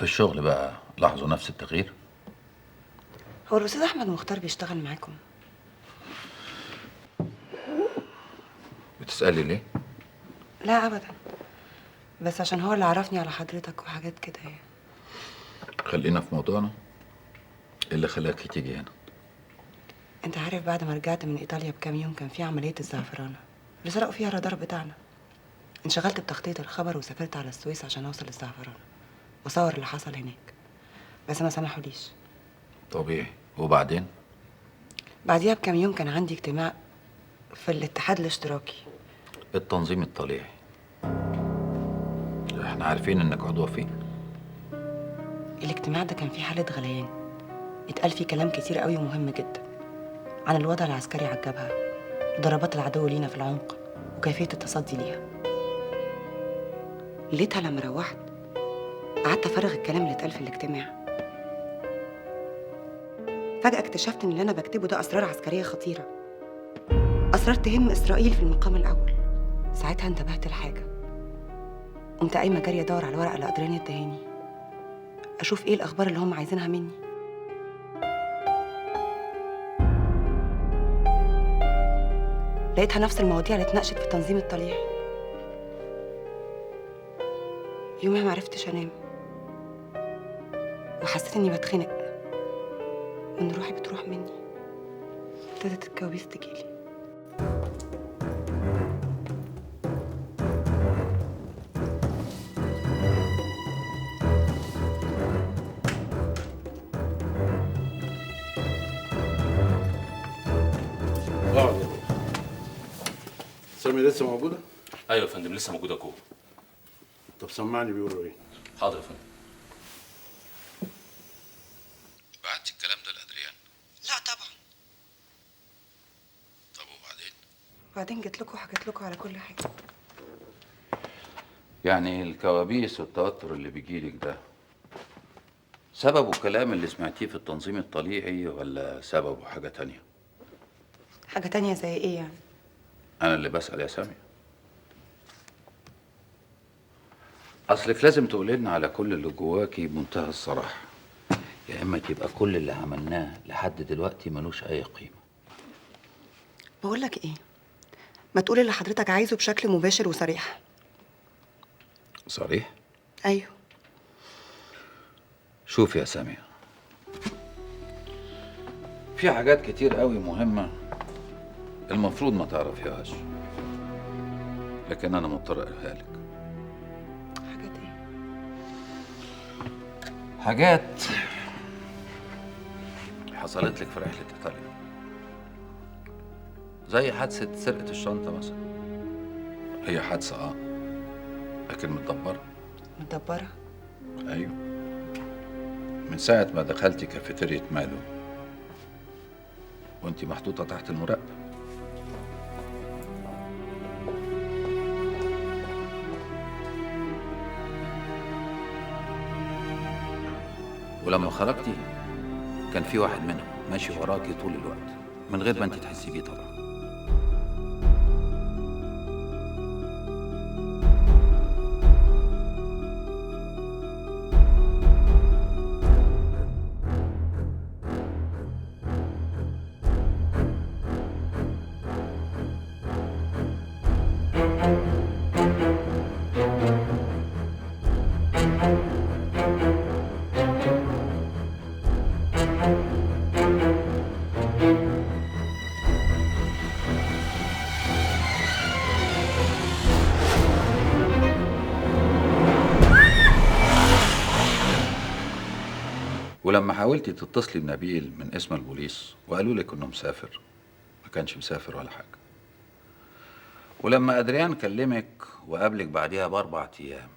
في الشغل بقى لاحظوا نفس التغيير؟ هو الاستاذ احمد مختار بيشتغل معاكم؟ بتسألي ليه؟ لا ابدا، بس عشان هو اللي عرفني على حضرتك وحاجات كده يعني. خلينا في موضوعنا. ايه اللي خلاكي تيجي هنا؟ انت عارف بعد ما رجعت من ايطاليا بكام يوم كان في عمليه الزعفرانه اللي سرقوا فيها الرادار بتاعنا. انشغلت بتخطيط الخبر وسافرت على السويس عشان اوصل للزعفرانه واصور اللي حصل هناك، بس ما سمحوليش. طبيعي. وبعدين؟ بعديها بكام يوم كان عندي اجتماع في الاتحاد الاشتراكي. التنظيم الطليعي. احنا عارفين انك عضوة فيه. الاجتماع ده كان فيه حاله غليان، اتقال فيه كلام كتير قوي ومهم جدا عن الوضع العسكري على الجبهه، ضربات العدو لينا في العمق وكيفيه التصدي ليها. ليتها لما روحت قعدت افرغ الكلام اللي اتقال في الاجتماع. فجأة اكتشفت ان اللي انا بكتبه ده اسرار عسكرية خطيرة، اسرار تهم اسرائيل في المقام الاول. ساعتها انتبهت لحاجة، قمت قايمة جارية ادور على الورقة اللي قدراني ادهاني اشوف ايه الاخبار اللي هم عايزينها مني. لقيتها نفس المواضيع اللي اتناقشت في التنظيم الطليعي. يومها معرفتش انام وحسيت اني بتخنق وان روحي بتروح مني. ابتدت الكوابيس تجيلي. اقعد يا بابا. سامي لسه موجودة؟ ايوه يا فندم، لسه موجوده جوه. طب سمعني بيقولوا ايه؟ حاضر يا فندم. بعتي الكلام ده لأدريان؟ لا طبعا. طب وبعدين؟ بعدين جيت لكم وحكيت لكم على كل حاجة. يعني الكوابيس والتوتر اللي بيجيلك ده سببه الكلام اللي سمعتيه في التنظيم الطليعي ولا سببه حاجة تانية؟ حاجة تانية زي ايه يعني؟ أنا اللي بسأل يا سامية. أصلك لازم تقولي لنا على كل اللي جواكي بمنتهى الصراحة، يا إما تبقى كل اللي عملناه لحد دلوقتي ملوش أي قيمة. بقول لك ايه، ما تقول اللي حضرتك عايزه بشكل مباشر وصريح. صريح؟ ايوه. شوف يا سامية، في حاجات كتير قوي مهمة المفروض ما تعرفيهاش، لكن أنا مضطر أقولها لك. حاجات ايه؟ حاجات حصلت لك في رحلة إيطاليا، زي حادثة سرقة الشنطة مثلا. هي حادثة لكن متدبرة. مدبرة؟ أيوه، من ساعة ما دخلتي كافيتيريا مالو وانتي محطوطة تحت المراقبة. ولما خرجتي كان في واحد منهم ماشي وراكي طول الوقت من غير ما انت تحسي بيه طبعا. ولما حاولتي تتصلي بنبيل من اسم البوليس وقالوا لك انه مسافر، ما كانش مسافر ولا حاجه. ولما ادريان كلمك وقابلك بعديها ب4 ايام،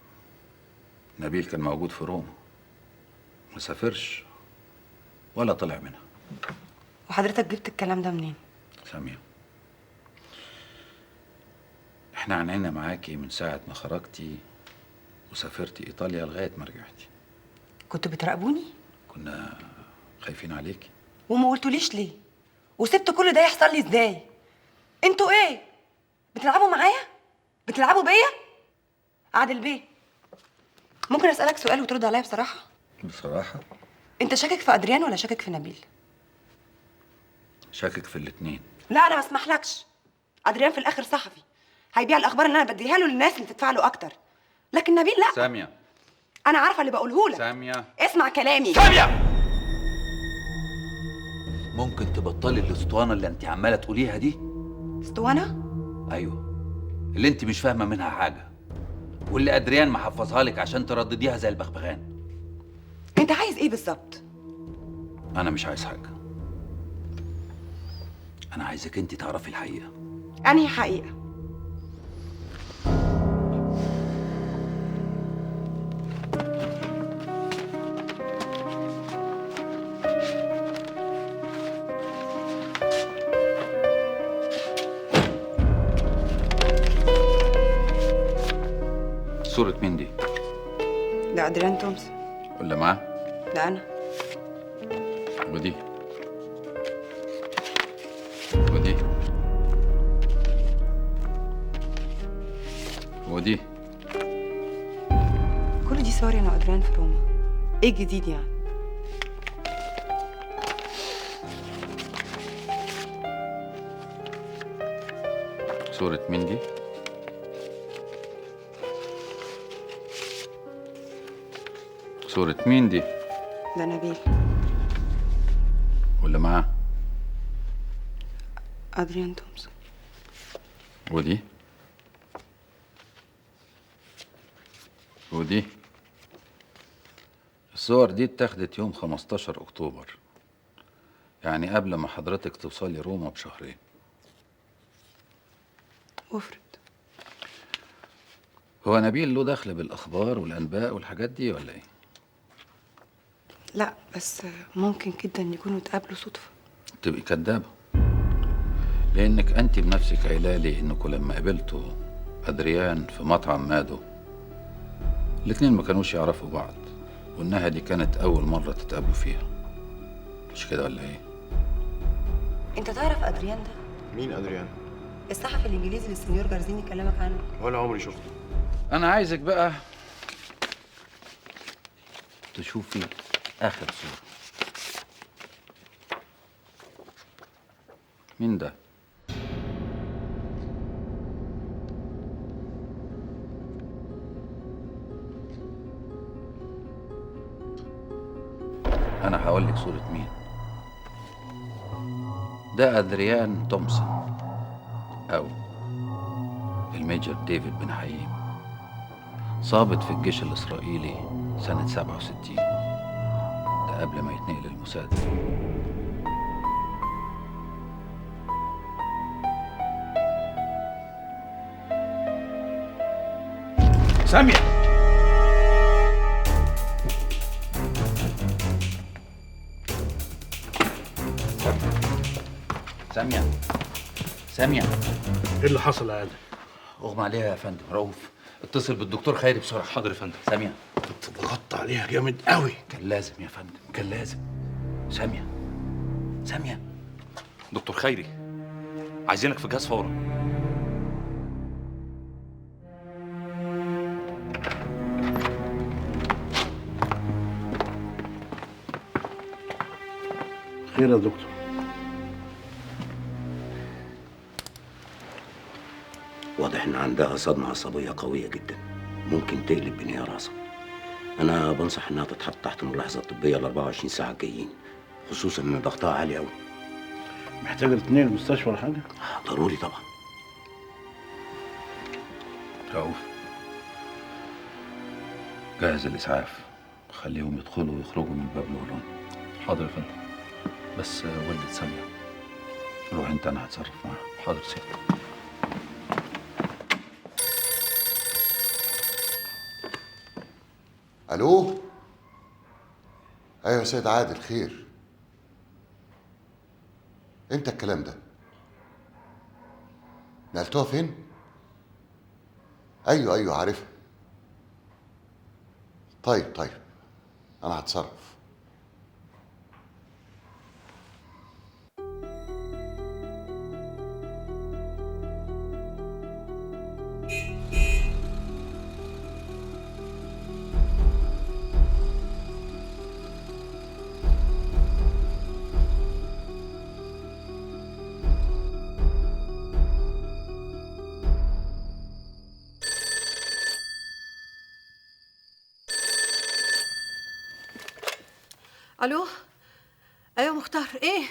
نبيل كان موجود في روما، ما سافرش ولا طلع منها. وحضرتك جبت الكلام ده منين؟ سامية، احنا عنينا معاكي من ساعه ما خرجتي وسافرتي ايطاليا لغايه ما رجعتي. كنتوا بتراقبوني؟ كنا خايفين عليكي. وما قلتوليش ليه؟ وسبت كل ده يحصل لي ازاي؟ انتوا ايه؟ بتلعبوا معايا؟ بتلعبوا بيا؟ عادل بيه، ممكن اسالك سؤال وترد عليا بصراحه؟ بصراحة انت شاكك في ادريان ولا شاكك في نبيل؟ شاكك في الاتنين. لا انا ما اسمحلكش. ادريان في الاخر صحفي، هيبيع الاخبار اللي انا بديها له للناس اللي تدفع له اكتر. لكن نبيل لا. سامية، انا عارفه اللي بقوله لك. سامية، اسمع كلامي. سامية، ممكن تبطلي الاسطوانة اللي انت عمالة تقوليها دي؟ اسطوانه؟ ايوه، اللي انت مش فاهمة منها حاجة، واللي ادريان محفظها لك عشان تردديها زي البغبغان. انت عايز ايه بالظبط؟ انا مش عايز حاجة، انا عايزك انت تعرفي الحقيقة. انهي حقيقه؟ صورة مين دي؟ ده ادريان تومسون. واللي معاه؟ ده انا. ودي؟ ودي؟ ودي؟ كل دي صوري انا وادريان في روما. ايه الجديد يعني؟ صورة مين دي؟ صورة مين دي؟ ده نبيل. واللي معاه؟ ادريان تومسون. ودي؟ ودي؟ الصور دي اتاخدت يوم 15 أكتوبر، يعني قبل ما حضرتك توصلي روما بشهرين. وفرد. هو نبيل له دخل بالأخبار والأنباء والحاجات دي ولا إيه؟ لا بس ممكن جدا يكونوا اتقابلوا صدفه. تبقي كدابة، لأنك أنت بنفسك قايلالي إنكوا لما قابلتوا أدريان في مطعم مادو الاتنين ما كانوش يعرفوا بعض، وإنها دي كانت أول مرة تتقابلوا فيها، مش كده ولا إيه؟ انت تعرف ادريان ده؟ مين ادريان؟ الصحفي الانجليزي اللي السنيور جارزيني كلمك عنه. ولا عمري شفته. أنا عايزك بقى تشوفي آخر صورة. مين ده؟ أنا هقول لك صورة مين. ده أدريان تومسون أو الميجر ديفيد بن حييم، ضابط في الجيش الإسرائيلي سنة 67، ده قبل ما يتنقل الموساد. سامية، سامية، سامية، ايه اللي حصل يا عادل؟ أغمى عليها يا فندم. رؤوف اتصل بالدكتور خيري بسرعة. حاضر يا فندم. سامية، كنت ضغطت عليها جامد قوي. كان لازم يا فندم، كان لازم. سامية، سامية. دكتور خيري، عايزينك في الجهاز فورا. خير يا دكتور؟ واضح ان عندها صدمة عصبية قوية جدا، ممكن تقلب بنية راسها. انا بنصح انها تتحط تحت ملاحظة طبية ال 24 ساعة الجايين، خصوصا ان ضغطها عالي قوي. محتاجة تتنقل المستشفى ولا حاجة؟ ضروري طبعا. رؤوف، جهز الإسعاف، خليهم يدخلوا ويخرجوا من باب الهولون. حاضر يا فندم. بس والدة سامية روح انت، انا هتصرف معاها. حاضر سيدي. الو. ايوه يا سيد عادل، خير؟ انت الكلام ده نقلتوها فين؟ ايوه ايوه عارفها. طيب انا هتصرف. الو. ايوه مختار، ايه؟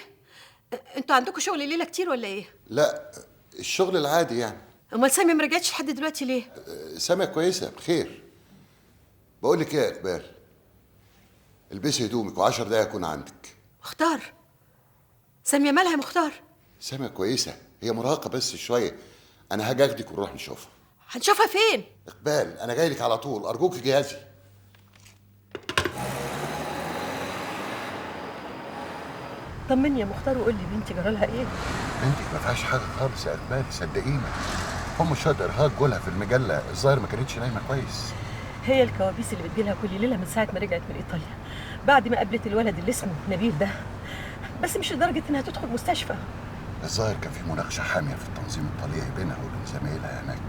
انتوا عندكم شغل الليله كتير ولا ايه؟ لا، الشغل العادي يعني. امال سامي ما رجعتش لحد دلوقتي ليه؟ سامية كويسة بخير. بقول لك ايه يا اقبال، البسي هدومك و10 دقايق اكون عندك. مختار، ساميه مالها يا مختار؟ سامية كويسة، هي مرهقة بس شوية. انا هاجي اخدك ونروح نشوفها. هنشوفها فين؟ اقبال انا جاي لك على طول، ارجوك جهازي. طمني يا مختار وقول لي بنتي جرالها ايه؟ بنتك ما فيهاش حاجة خالص يا اقبال، صدقيني. هم شوية ارهاق جولها في المجلة، الظاهر ما كانتش نايمة كويس. هي الكوابيس اللي بتجيلها كل ليله من ساعه ما رجعت من ايطاليا، بعد ما قابلت الولد اللي اسمه نبيل ده، بس مش لدرجه انها تدخل مستشفى. الظاهر كان في مناقشة حامية في التنظيم الطليعي بينها وبين زمايلها هناك.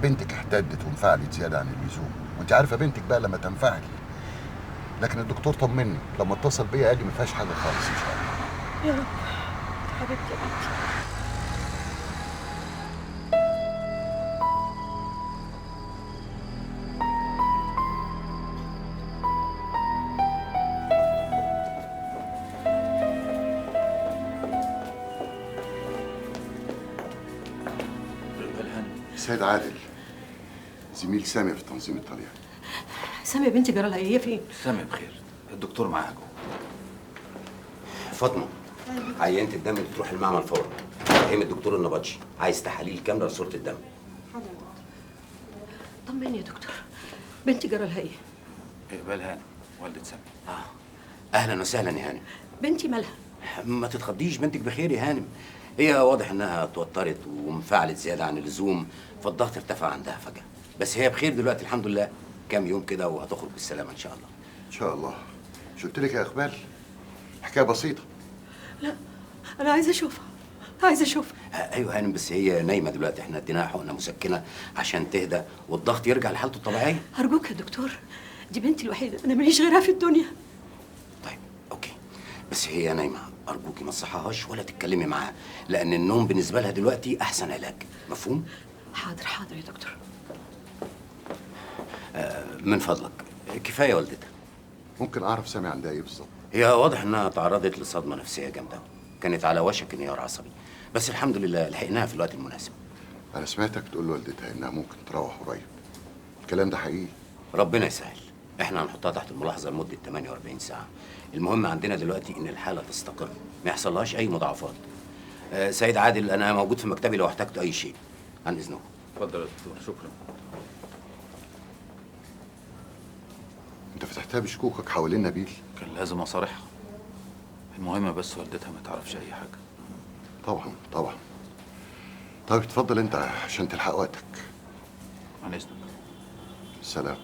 بنتك احتدت وانفعلت زيادة عن اللزوم، وانت عارفة بنتك بقى لما تنفعل. لكن الدكتور طمني لما اتصل بيا قال لي ما فيهاش حاجة خالص ان شاء الله. يا رب حبيبتي يا بنتي. سيد عادل، زميل سامي في التنظيم الطليعي. ساميه يا بنتي جرالها ايه؟ هي فين؟ سامي بخير، الدكتور معاها جوه. فاطمه، عينت الدم بتروح المعمل فورا. فهم الدكتور النبطشي عايز تحاليل كامله لصوره الدم. طمني يا دكتور، بنتي جرالها ايه؟ اقبال هانم والدة سامي. اهلا وسهلا يا هانم. بنتي مالها؟ ما تتخضيش، بنتك بخير يا هانم. هي واضح انها اتوترت وانفعلت زياده عن اللزوم، فالضغط ارتفع عندها فجاه. بس هي بخير دلوقتي الحمد لله، كام يوم كده وهتخرج بالسلامه ان شاء الله. ان شاء الله. مش قلت لك يا اقبال حكايه بسيطه؟ لا، انا عايزه اشوفها، عايزه اشوفها. ايوه هانم، بس هي نايمه دلوقتي، احنا اديناها حقنه مسكنه عشان تهدى والضغط يرجع لحالته الطبيعيه. ارجوك يا دكتور، دي بنتي الوحيده، انا ماليش غيرها في الدنيا. طيب اوكي، بس هي نايمه، ارجوكي ما تصحيهاش ولا تتكلمي معاها، لان النوم بالنسبه لها دلوقتي احسن علاج. مفهوم؟ حاضر حاضر يا دكتور. من فضلك، كفايه والدتها. ممكن اعرف سامي عندها ايه بالظبط؟ هي واضح انها تعرضت لصدمه نفسيه جامده، كانت على وشك انهيار عصبي، بس الحمد لله لحقناها في الوقت المناسب. انا سمعتك تقول لوالدتها انها ممكن تروح قريب. الكلام ده حقيقي؟ ربنا يسهل، احنا هنحطها تحت الملاحظه لمده 48 ساعه. المهم عندنا دلوقتي ان الحاله تستقر، ما يحصلهاش اي مضاعفات. سيد عادل، انا موجود في مكتبي لو احتجت اي شيء. عن اذنكم. اتفضل يا دكتور. شكرا. انت فتحتها بشكوكك حوالين نبيل؟ كان لازم اصارحها. المهم بس والدتها ما تعرفش اي حاجه. طبعا طبعا. طيب اتفضل انت عشان تلحق وقتك. عن اذنك. سلام.